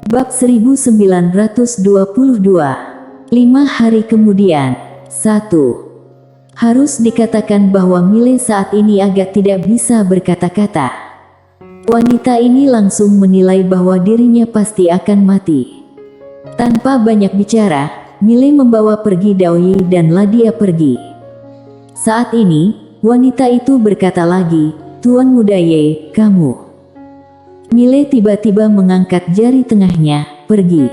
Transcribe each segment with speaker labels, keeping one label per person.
Speaker 1: Bab 1922. 5 hari kemudian. 1. Harus dikatakan bahwa Mile saat ini agak tidak bisa berkata-kata. Wanita ini langsung menilai bahwa dirinya pasti akan mati. Tanpa banyak bicara, Mile membawa pergi Daoyi dan Ladia pergi. Saat ini, wanita itu berkata lagi, "Tuan Muda Ye, kamu." Mile tiba-tiba mengangkat jari tengahnya, "Pergi."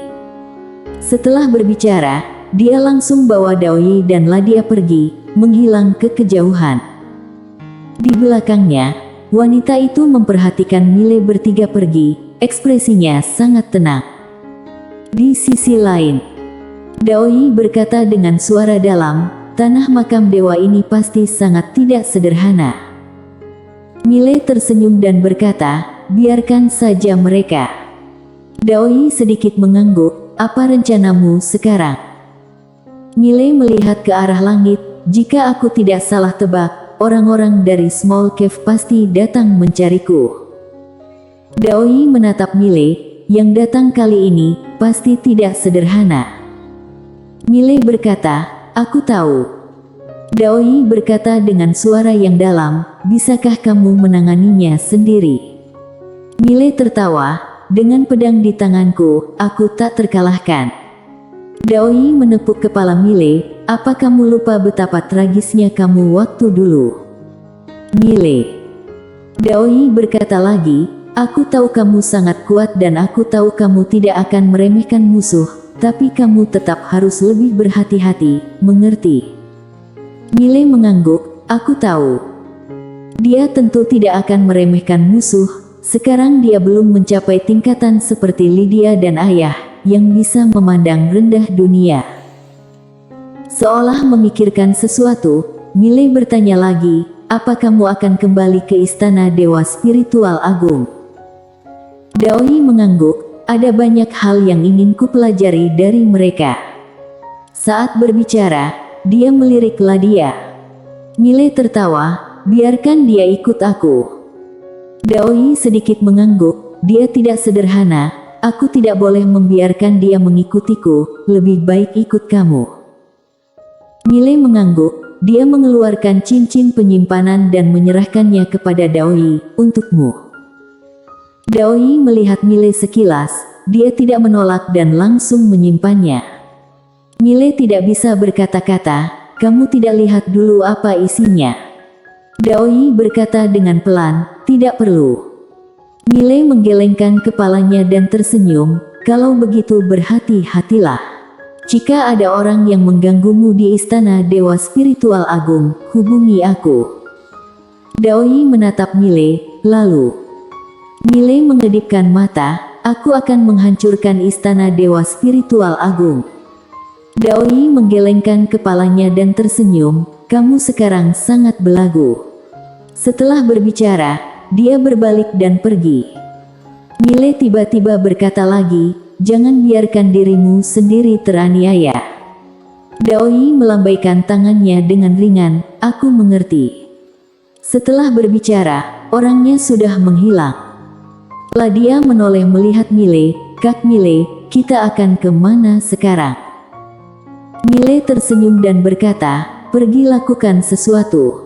Speaker 1: Setelah berbicara, dia langsung bawa Daoyi dan Ladia pergi, menghilang ke kejauhan. Di belakangnya, wanita itu memperhatikan Mile bertiga pergi, ekspresinya sangat tenang. Di sisi lain, Daoyi berkata dengan suara dalam, "Tanah makam dewa ini pasti sangat tidak sederhana." Mile tersenyum dan berkata, "Biarkan saja mereka." Daoyi sedikit mengangguk, "Apa rencanamu sekarang?" Mile melihat ke arah langit. "Jika aku tidak salah tebak, orang-orang dari Small Cave pasti datang mencariku." Daoyi menatap Mile, "Yang datang kali ini pasti tidak sederhana." Mile berkata, "Aku tahu." Daoyi berkata dengan suara yang dalam, "Bisakah kamu menanganinya sendiri?" Mile tertawa, "Dengan pedang di tanganku, aku tak terkalahkan." Daoyi menepuk kepala Mile, "Apa kamu lupa betapa tragisnya kamu waktu dulu?" Mile. Daoyi berkata lagi, "Aku tahu kamu sangat kuat dan aku tahu kamu tidak akan meremehkan musuh, tapi kamu tetap harus lebih berhati-hati, mengerti?" Mile mengangguk, "Aku tahu." Dia tentu tidak akan meremehkan musuh. Sekarang dia belum mencapai tingkatan seperti Lydia dan ayah, yang bisa memandang rendah dunia. Seolah memikirkan sesuatu, Mile bertanya lagi, "Apa kamu akan kembali ke istana Dewa Spiritual Agung?" Daoyi mengangguk, "Ada banyak hal yang ingin kupelajari dari mereka." Saat berbicara, dia melirik Ladia. Mile tertawa, "Biarkan dia ikut aku." Daoyi sedikit mengangguk, "Dia tidak sederhana, aku tidak boleh membiarkan dia mengikutiku, lebih baik ikut kamu." Mile mengangguk, dia mengeluarkan cincin penyimpanan dan menyerahkannya kepada Daoyi, "Untukmu." Daoyi melihat Mile sekilas, dia tidak menolak dan langsung menyimpannya. Mile tidak bisa berkata-kata, "Kamu tidak lihat dulu apa isinya?" Daoyi berkata dengan pelan, "Tidak perlu." Mile menggelengkan kepalanya dan tersenyum, "Kalau begitu berhati-hatilah. Jika ada orang yang mengganggumu di istana Dewa Spiritual Agung, hubungi aku." Daoyi menatap Mile, lalu Mile mengedipkan mata, "Aku akan menghancurkan istana Dewa Spiritual Agung." Daoyi menggelengkan kepalanya dan tersenyum, "Kamu sekarang sangat belagu." Setelah berbicara, dia berbalik dan pergi. Mile tiba-tiba berkata lagi, "Jangan biarkan dirimu sendiri teraniaya." Daoyi melambaikan tangannya dengan ringan, "Aku mengerti." Setelah berbicara, orangnya sudah menghilang. Ladia menoleh melihat Mile, "Kak Mile, kita akan ke mana sekarang?" Mile tersenyum dan berkata, "Pergi lakukan sesuatu."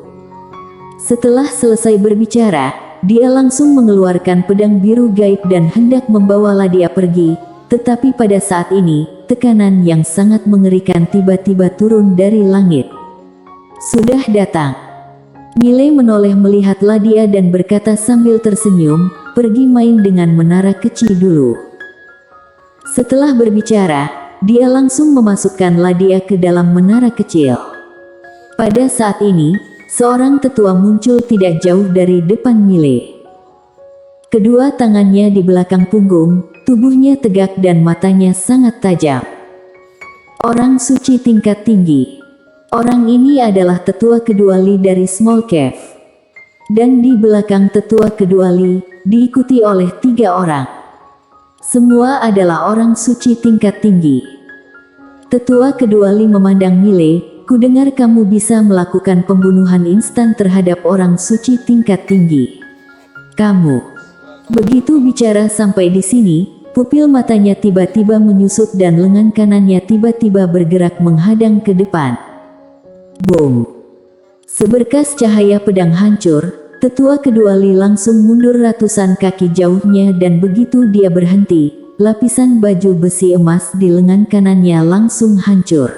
Speaker 1: Setelah selesai berbicara, dia langsung mengeluarkan pedang biru gaib dan hendak membawa Ladia pergi, tetapi pada saat ini, tekanan yang sangat mengerikan tiba-tiba turun dari langit. "Sudah datang." Mile menoleh melihat Ladia dan berkata sambil tersenyum, "Pergi main dengan menara kecil dulu." Setelah berbicara, dia langsung memasukkan Ladia ke dalam menara kecil. Pada saat ini, seorang tetua muncul tidak jauh dari depan Mile. Kedua tangannya di belakang punggung, tubuhnya tegak dan matanya sangat tajam. Orang suci tingkat tinggi. Orang ini adalah tetua kedua Li dari Small Cave. Dan di belakang tetua kedua Li, diikuti oleh 3 orang. Semua adalah orang suci tingkat tinggi. Tetua kedua Li memandang Mile, "Kudengar kamu bisa melakukan pembunuhan instan terhadap orang suci tingkat tinggi. Kamu." Begitu bicara sampai di sini, Pupil matanya tiba-tiba menyusut dan lengan kanannya tiba-tiba bergerak menghadang ke depan. Boom! Seberkas cahaya pedang hancur, tetua kedua Li langsung mundur ratusan kaki jauhnya dan begitu dia berhenti, lapisan baju besi emas di lengan kanannya langsung hancur.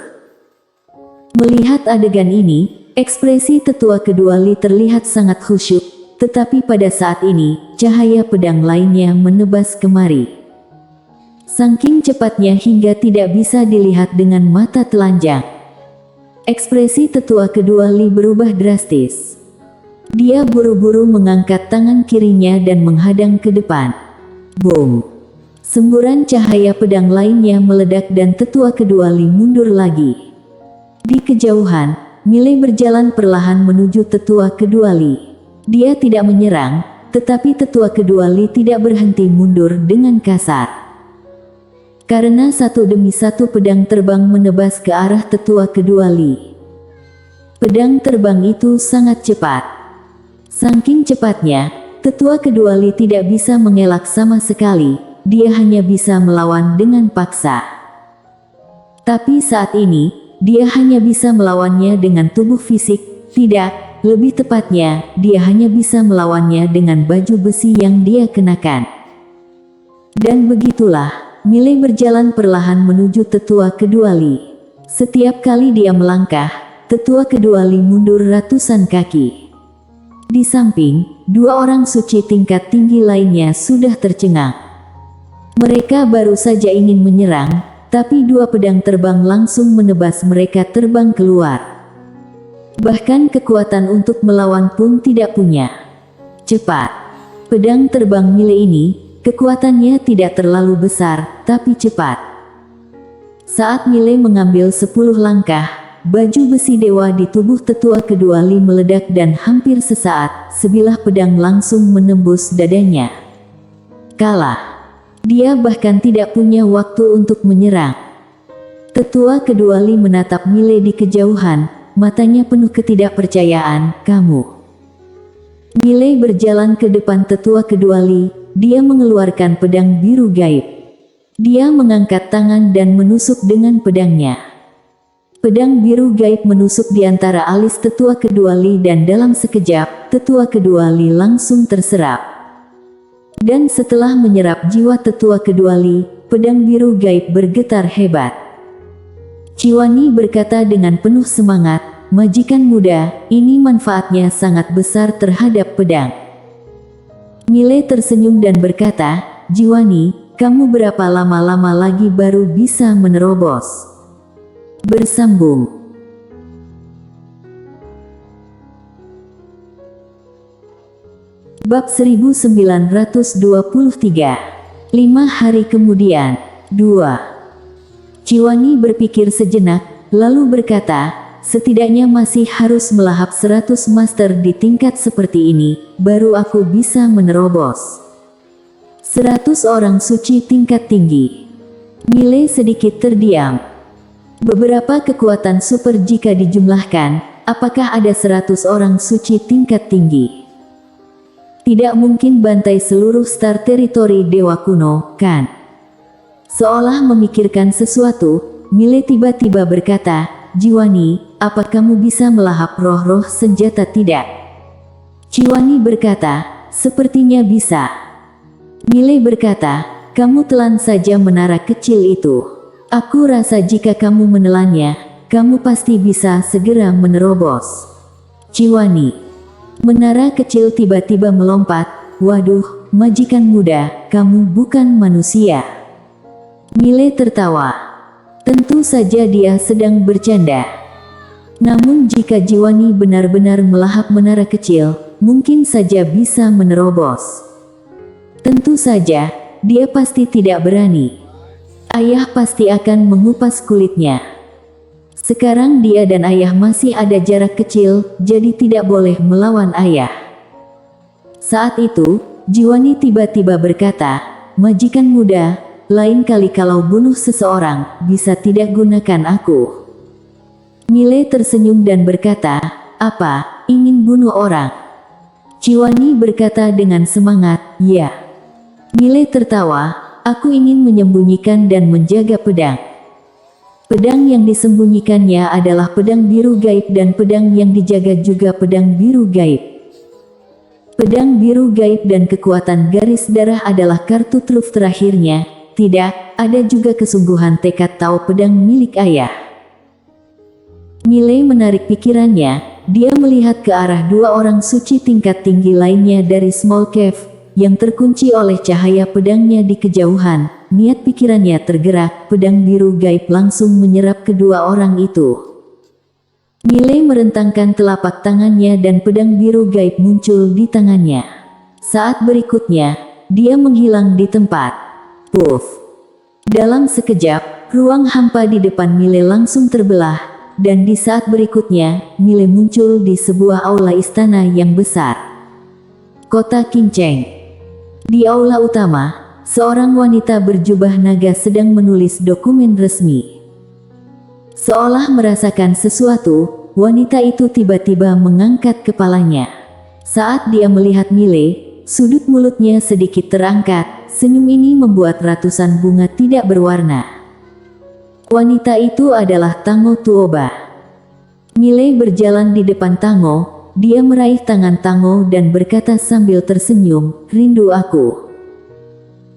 Speaker 1: Melihat adegan ini, ekspresi tetua kedua Li terlihat sangat khusyuk, tetapi pada saat ini, cahaya pedang lainnya menebas kemari. Saking cepatnya hingga tidak bisa dilihat dengan mata telanjang. Ekspresi tetua kedua Li berubah drastis. Dia buru-buru mengangkat tangan kirinya dan menghadang ke depan. Boom! Semburan cahaya pedang lainnya meledak dan tetua kedua Li mundur lagi. Di kejauhan, Milei berjalan perlahan menuju tetua kedua Li. Dia tidak menyerang, tetapi tetua kedua Li tidak berhenti mundur dengan kasar. Karena satu demi satu pedang terbang menebas ke arah tetua kedua Li. Pedang terbang itu sangat cepat. Saking cepatnya, tetua kedua Li tidak bisa mengelak sama sekali, dia hanya bisa melawan dengan paksa. Tapi saat ini, dia hanya bisa melawannya dengan tubuh fisik, tidak, lebih tepatnya, dia hanya bisa melawannya dengan baju besi yang dia kenakan. Dan begitulah, Milei berjalan perlahan menuju tetua kedua Li. Setiap kali dia melangkah, tetua kedua Li mundur ratusan kaki. Di samping, dua orang suci tingkat tinggi lainnya sudah tercengang. Mereka baru saja ingin menyerang, tapi dua pedang terbang langsung menebas mereka terbang keluar. Bahkan kekuatan untuk melawan pun tidak punya. Cepat. Pedang terbang Milei ini, kekuatannya tidak terlalu besar, tapi cepat. Saat Milei mengambil 10 langkah, baju besi dewa di tubuh tetua kedua Li meledak dan hampir sesaat, sebilah pedang langsung menembus dadanya. Kalah. Dia bahkan tidak punya waktu untuk menyerang. Tetua kedua Li menatap Milei di kejauhan, matanya penuh ketidakpercayaan, "Kamu?" Milei berjalan ke depan tetua kedua Li. Dia mengeluarkan pedang biru gaib. Dia mengangkat tangan dan menusuk dengan pedangnya. Pedang biru gaib menusuk di antara alis tetua kedua Li dan dalam sekejap, tetua kedua Li langsung terserap. Dan setelah menyerap jiwa tetua kedua Li, pedang biru gaib bergetar hebat. Ciwani berkata dengan penuh semangat, "Majikan muda, ini manfaatnya sangat besar terhadap pedang." Milei tersenyum dan berkata, "Jiwani, kamu berapa lama lagi baru bisa menerobos?" Bersambung. Bab 1923. 5 hari kemudian. 2. Ciwani berpikir sejenak, lalu berkata, "Setidaknya masih harus melahap 100 master di tingkat seperti ini, baru aku bisa menerobos." 100 orang suci tingkat tinggi. Milei sedikit terdiam. Beberapa kekuatan super jika dijumlahkan, apakah ada 100 orang suci tingkat tinggi? Tidak mungkin bantai seluruh star teritori dewa kuno, kan? Seolah memikirkan sesuatu, Milei tiba-tiba berkata, "Jiwani, apa kamu bisa melahap roh-roh senjata tidak?" Ciwani berkata, "Sepertinya bisa." Milei berkata, "Kamu telan saja menara kecil itu. Aku rasa jika kamu menelannya, kamu pasti bisa segera menerobos." Ciwani. Menara kecil tiba-tiba melompat, "Waduh, majikan muda, kamu bukan manusia." Milei tertawa. Tentu saja dia sedang bercanda. Namun jika Jiwani benar-benar melahap menara kecil, mungkin saja bisa menerobos. Tentu saja, dia pasti tidak berani. Ayah pasti akan mengupas kulitnya. Sekarang dia dan ayah masih ada jarak kecil, jadi tidak boleh melawan ayah. Saat itu, Jiwani tiba-tiba berkata, "Majikan muda, lain kali kalau bunuh seseorang, bisa tidak gunakan aku." Milei tersenyum dan berkata, "Apa, ingin bunuh orang?" Ciwani berkata dengan semangat, "Ya." Milei tertawa, aku ingin menyembunyikan dan menjaga pedang. Pedang yang disembunyikannya adalah pedang biru gaib dan pedang yang dijaga juga pedang biru gaib. Pedang biru gaib dan kekuatan garis darah adalah kartu truf terakhirnya. Tidak, ada juga kesungguhan tekad tahu pedang milik ayah. Miley menarik pikirannya, dia melihat ke arah dua orang suci tingkat tinggi lainnya dari Small Cave, yang terkunci oleh cahaya pedangnya di kejauhan. Niat pikirannya tergerak, pedang biru gaib langsung menyerap kedua orang itu. Miley merentangkan telapak tangannya dan pedang biru gaib muncul di tangannya. Saat berikutnya, dia menghilang di tempat. Puff! Dalam sekejap, ruang hampa di depan Miley langsung terbelah, dan di saat berikutnya, Miley muncul di sebuah aula istana yang besar. Kota Kinceng. Di aula utama, seorang wanita berjubah naga sedang menulis dokumen resmi. Seolah merasakan sesuatu, wanita itu tiba-tiba mengangkat kepalanya. Saat dia melihat Miley, sudut mulutnya sedikit terangkat. Senyum ini membuat ratusan bunga tidak berwarna. Wanita itu adalah Tango Tuoba. Miley berjalan di depan Tango, dia meraih tangan Tango dan berkata sambil tersenyum, "Rindu aku."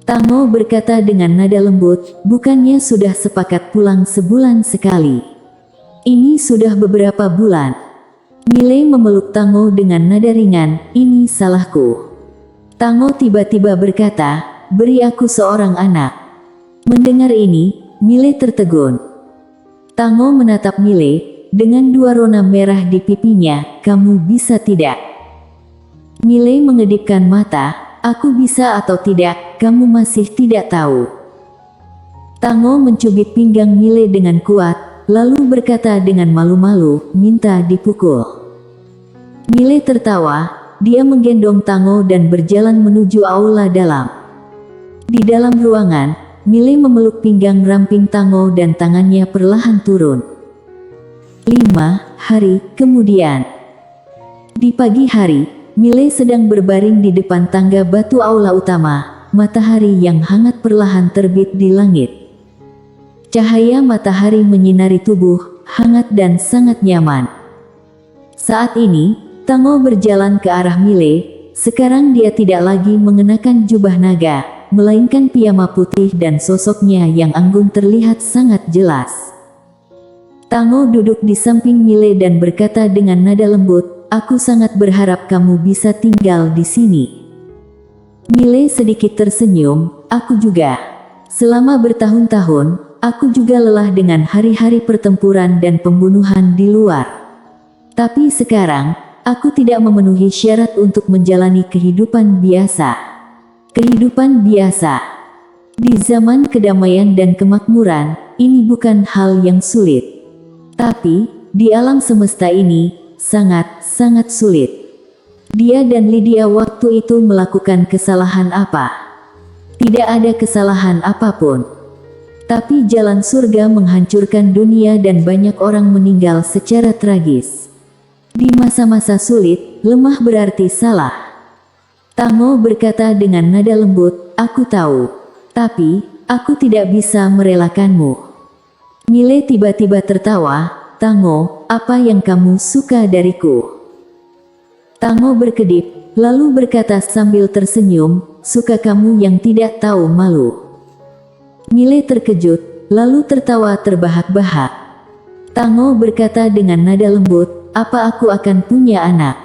Speaker 1: Tango berkata dengan nada lembut, "Bukannya sudah sepakat pulang sebulan sekali? Ini sudah beberapa bulan." Miley memeluk Tango dengan nada ringan, "Ini salahku." Tango tiba-tiba berkata, "Beri aku seorang anak." Mendengar ini, Miley tertegun. Tango menatap Miley, dengan dua rona merah di pipinya, "Kamu bisa tidak?" Miley mengedipkan mata, "Aku bisa atau tidak, kamu masih tidak tahu." Tango mencubit pinggang Miley dengan kuat, lalu berkata dengan malu-malu, "Minta dipukul." Miley tertawa, dia menggendong Tango dan berjalan menuju aula dalam. Di dalam ruangan, Miley memeluk pinggang ramping Tango dan tangannya perlahan turun. 5 hari kemudian. Di pagi hari, Miley sedang berbaring di depan tangga batu aula utama, matahari yang hangat perlahan terbit di langit. Cahaya matahari menyinari tubuh, hangat dan sangat nyaman. Saat ini, Tango berjalan ke arah Miley, sekarang dia tidak lagi mengenakan jubah naga, melainkan piyama putih dan sosoknya yang anggun terlihat sangat jelas. Tango duduk di samping Miley dan berkata dengan nada lembut, "Aku sangat berharap kamu bisa tinggal di sini." Miley sedikit tersenyum, "Aku juga. Selama bertahun-tahun, aku juga lelah dengan hari-hari pertempuran dan pembunuhan di luar. Tapi sekarang, aku tidak memenuhi syarat untuk menjalani kehidupan biasa. Kehidupan biasa. Di zaman kedamaian dan kemakmuran, ini bukan hal yang sulit. Tapi, di alam semesta ini, sangat sulit." Dia dan Lydia waktu itu melakukan kesalahan apa? Tidak ada kesalahan apapun. Tapi jalan surga menghancurkan dunia dan banyak orang meninggal secara tragis. Di masa-masa sulit, lemah berarti salah. Tango berkata dengan nada lembut, "Aku tahu. Tapi, aku tidak bisa merelakanmu." Miley tiba-tiba tertawa, "Tango, apa yang kamu suka dariku?" Tango berkedip, lalu berkata sambil tersenyum, "Suka kamu yang tidak tahu malu." Miley terkejut, lalu tertawa terbahak-bahak. Tango berkata dengan nada lembut, "Apa aku akan punya anak?"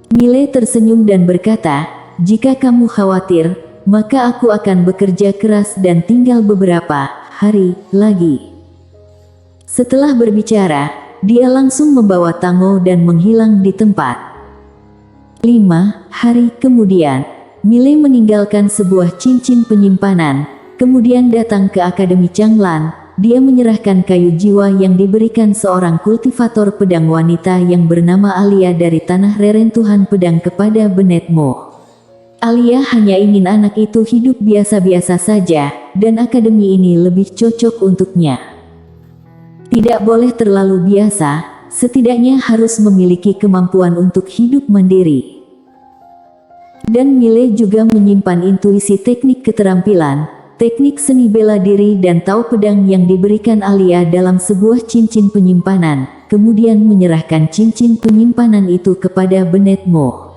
Speaker 1: Miley tersenyum dan berkata, "Jika kamu khawatir, maka aku akan bekerja keras dan tinggal beberapa hari lagi." Setelah berbicara, dia langsung membawa Tango dan menghilang di tempat. 5 hari kemudian, Miley meninggalkan sebuah cincin penyimpanan, kemudian datang ke Akademi Changlan. Dia menyerahkan kayu jiwa yang diberikan seorang kultivator pedang wanita yang bernama Alia dari tanah reruntuhan pedang kepada Bennett Mo. Alia hanya ingin anak itu hidup biasa-biasa saja, dan akademi ini lebih cocok untuknya. Tidak boleh terlalu biasa, setidaknya harus memiliki kemampuan untuk hidup mandiri. Dan Miley juga menyimpan intuisi teknik keterampilan. teknik seni bela diri dan tahu pedang yang diberikan Alia dalam sebuah cincin penyimpanan, kemudian menyerahkan cincin penyimpanan itu kepada Bennett Mo.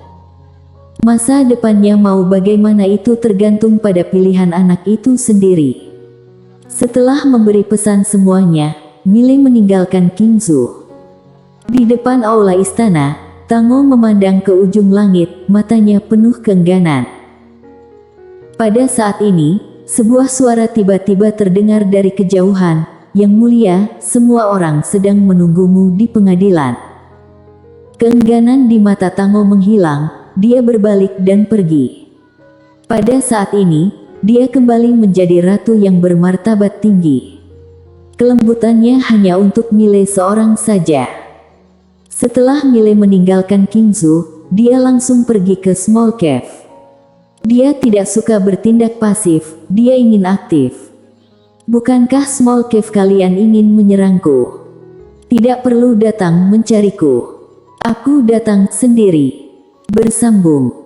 Speaker 1: Masa depannya mau bagaimana itu tergantung pada pilihan anak itu sendiri. Setelah memberi pesan semuanya, Mile meninggalkan Qingzu. Di depan aula istana, Tango memandang ke ujung langit, matanya penuh keengganan. Pada saat ini, sebuah suara tiba-tiba terdengar dari kejauhan, "Yang mulia, semua orang sedang menunggumu di pengadilan." Keengganan di mata Tango menghilang, dia berbalik dan pergi. Pada saat ini, dia kembali menjadi ratu yang bermartabat tinggi. Kelembutannya hanya untuk Mile seorang saja. Setelah Mile meninggalkan Qingzu, dia langsung pergi ke Small Cave. Dia tidak suka bertindak pasif, dia ingin aktif. "Bukankah Small Cave kalian ingin menyerangku? Tidak perlu datang mencariku. Aku datang sendiri." Bersambung.